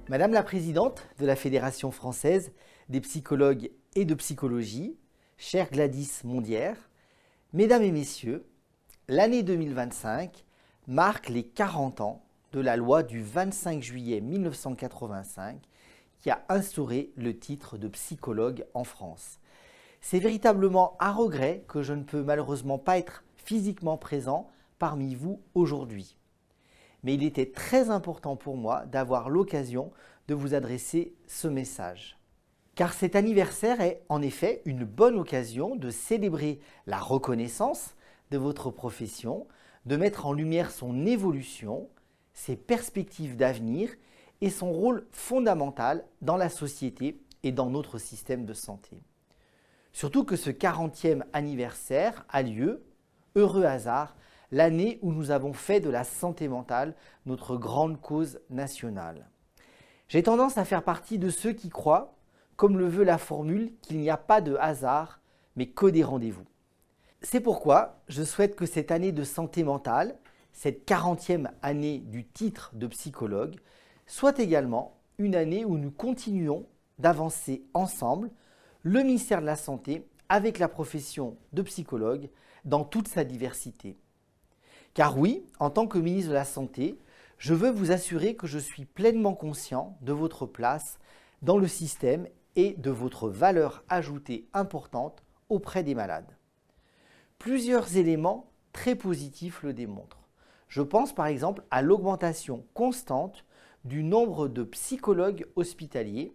Madame la présidente de la Fédération française des psychologues et de psychologie, chère Gladys Mondière, mesdames et messieurs, l'année 2025 marque les 40 ans de la loi du 25 juillet 1985 qui a instauré le titre de psychologue en France. C'est véritablement à regret que je ne peux malheureusement pas être physiquement présent parmi vous aujourd'hui. Mais il était très important pour moi d'avoir l'occasion de vous adresser ce message. Car cet anniversaire est en effet une bonne occasion de célébrer la reconnaissance de votre profession, de mettre en lumière son évolution, ses perspectives d'avenir et son rôle fondamental dans la société et dans notre système de santé. Surtout que ce 40e anniversaire a lieu, heureux hasard, l'année où nous avons fait de la santé mentale notre grande cause nationale. J'ai tendance à faire partie de ceux qui croient, comme le veut la formule, qu'il n'y a pas de hasard, mais que des rendez-vous. C'est pourquoi je souhaite que cette année de santé mentale, cette 40e année du titre de psychologue, soit également une année où nous continuons d'avancer ensemble le ministère de la Santé avec la profession de psychologue dans toute sa diversité. Car oui, en tant que ministre de la Santé, je veux vous assurer que je suis pleinement conscient de votre place dans le système et de votre valeur ajoutée importante auprès des malades. Plusieurs éléments très positifs le démontrent. Je pense par exemple à l'augmentation constante du nombre de psychologues hospitaliers,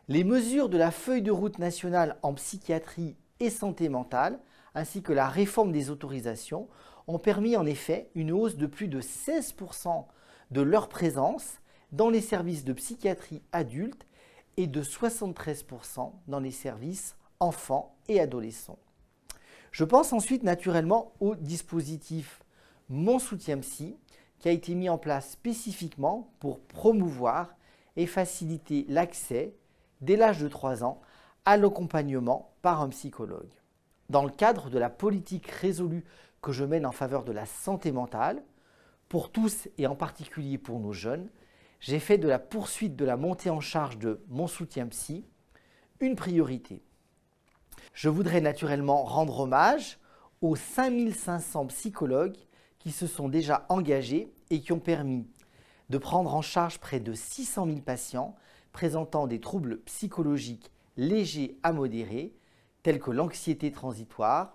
les mesures de la feuille de route nationale en psychiatrie et santé mentale, ainsi que la réforme des autorisations, ont permis en effet une hausse de plus de 16% de leur présence dans les services de psychiatrie adultes et de 73% dans les services enfants et adolescents. Je pense ensuite naturellement au dispositif Mon Soutien Psy qui a été mis en place spécifiquement pour promouvoir et faciliter l'accès dès l'âge de 3 ans à l'accompagnement par un psychologue. Dans le cadre de la politique résolue que je mène en faveur de la santé mentale, pour tous et en particulier pour nos jeunes, j'ai fait de la poursuite de la montée en charge de Mon Soutien Psy une priorité. Je voudrais naturellement rendre hommage aux 5500 psychologues qui se sont déjà engagés et qui ont permis de prendre en charge près de 600 000 patients présentant des troubles psychologiques légers à modérés, tels que l'anxiété transitoire,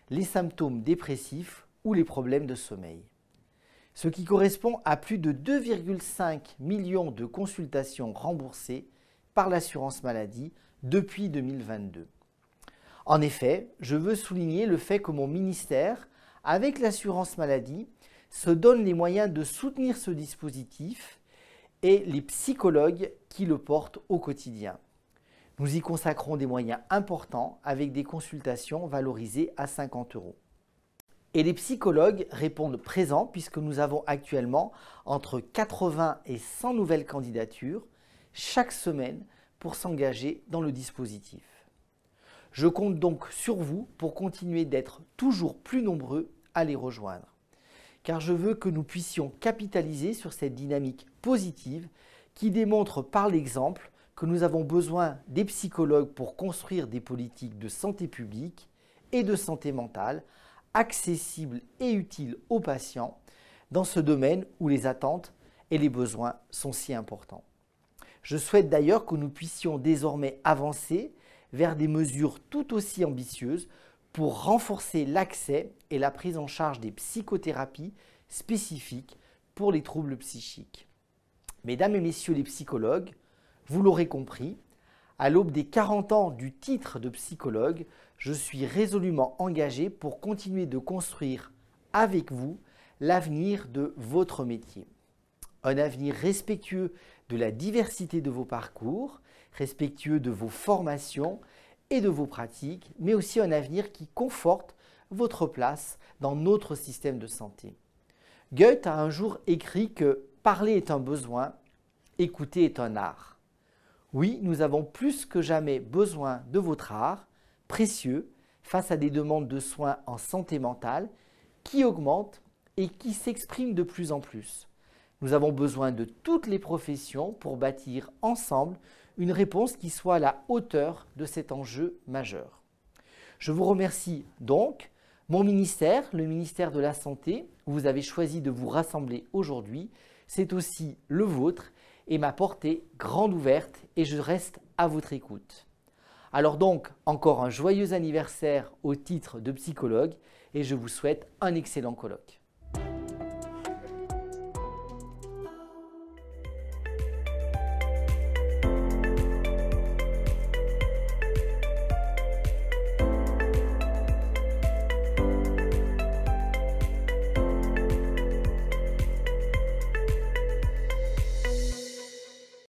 les symptômes dépressifs ou les problèmes de sommeil. Ce qui correspond à plus de 2,5 millions de consultations remboursées par l'assurance maladie depuis 2022. En effet, je veux souligner le fait que mon ministère, avec l'assurance maladie, se donne les moyens de soutenir ce dispositif et les psychologues qui le portent au quotidien. Nous y consacrons des moyens importants avec des consultations valorisées à 50 €. Et les psychologues répondent présents puisque nous avons actuellement entre 80 et 100 nouvelles candidatures chaque semaine pour s'engager dans le dispositif. Je compte donc sur vous pour continuer d'être toujours plus nombreux à les rejoindre. Car je veux que nous puissions capitaliser sur cette dynamique positive qui démontre par l'exemple que nous avons besoin des psychologues pour construire des politiques de santé publique et de santé mentale accessibles et utiles aux patients dans ce domaine où les attentes et les besoins sont si importants. Je souhaite d'ailleurs que nous puissions désormais avancer vers des mesures tout aussi ambitieuses pour renforcer l'accès et la prise en charge des psychothérapies spécifiques pour les troubles psychiques. Mesdames et messieurs les psychologues, vous l'aurez compris, à l'aube des 40 ans du titre de psychologue, je suis résolument engagé pour continuer de construire avec vous l'avenir de votre métier. Un avenir respectueux de la diversité de vos parcours, respectueux de vos formations et de vos pratiques, mais aussi un avenir qui conforte votre place dans notre système de santé. Goethe a un jour écrit que « parler est un besoin, écouter est un art ». Oui, nous avons plus que jamais besoin de votre art, précieux, face à des demandes de soins en santé mentale qui augmentent et qui s'expriment de plus en plus. Nous avons besoin de toutes les professions pour bâtir ensemble une réponse qui soit à la hauteur de cet enjeu majeur. Je vous remercie donc, mon ministère, le ministère de la Santé, où vous avez choisi de vous rassembler aujourd'hui. C'est aussi le vôtre et ma porte est grande ouverte et je reste à votre écoute. Alors donc, encore un joyeux anniversaire au titre de psychologue et je vous souhaite un excellent colloque.